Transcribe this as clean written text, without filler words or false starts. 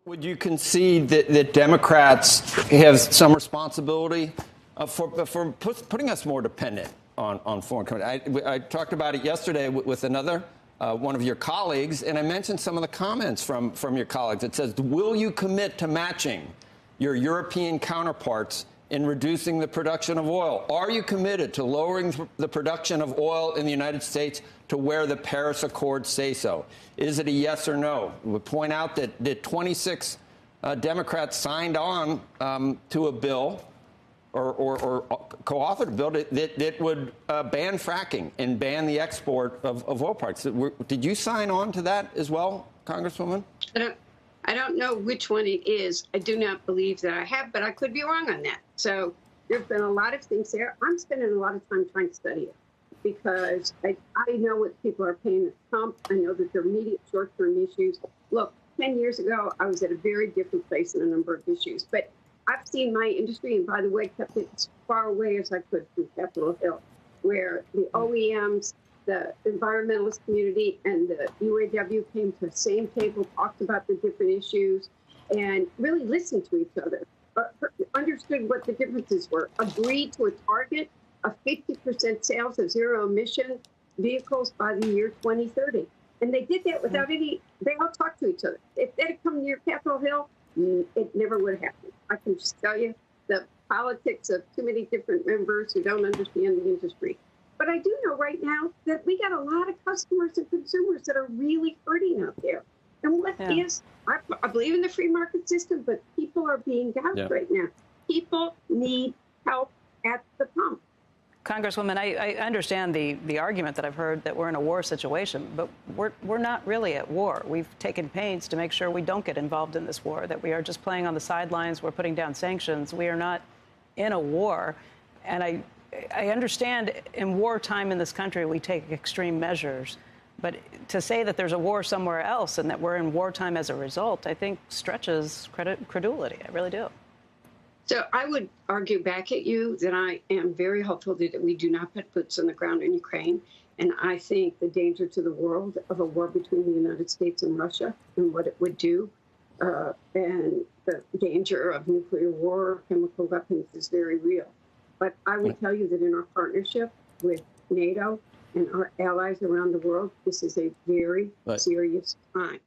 Would you concede that Democrats have some responsibility for putting us more dependent on foreign companies? I talked about it yesterday with another one of your colleagues, and I mentioned some of the comments from your colleagues. It says, will you commit to matching your European counterparts in reducing the production of oil? Are you committed to lowering the production of oil in the United States to where the Paris Accords say so? Is it a yes or no? We point out that 26 Democrats signed on to a bill or co-authored a bill that would ban fracking and ban the export of oil products. Did you sign on to that as well, Congresswoman? I don't know which one it is. I do not believe that I have, but I could be wrong on that. So there have been a lot of things there. I'm spending a lot of time trying to study it because I know what people are paying at the pump. I know that there are immediate short-term issues. Look, 10 years ago, I was at a very different place in a number of issues. But I've seen my industry, and by the way, kept it as far away as I could from Capitol Hill, where the OEMs, the environmentalist community, and the UAW came to the same table, talked about the different issues, and really listened to each other, understood what the differences were, agreed to a target of 50% sales of zero-emission vehicles by the year 2030. And they did that without they all talked to each other. If they had come near Capitol Hill, it never would have happened. I can just tell you the politics of too many different members who don't understand the industry. But I do know right now that we got a lot of customers and consumers that are really hurting out there. And what is, I believe in the free market system, but people are being gouged right now. People need help at the pump. Congresswoman, I understand the argument that I've heard that we're in a war situation, but we're not really at war. We've taken pains to make sure we don't get involved in this war, that we are just playing on the sidelines. We're putting down sanctions. We are not in a war. And I understand in wartime in this country, we take extreme measures. But to say that there's a war somewhere else and that we're in wartime as a result, I think stretches credulity. I really do. So I would argue back at you that I am very hopeful that we do not put boots on the ground in Ukraine. And I think the danger to the world of a war between the United States and Russia and what it would do, and the danger of nuclear war, chemical weapons is very real. But I would tell you that in our partnership with NATO and our allies around the world, this is a very serious time.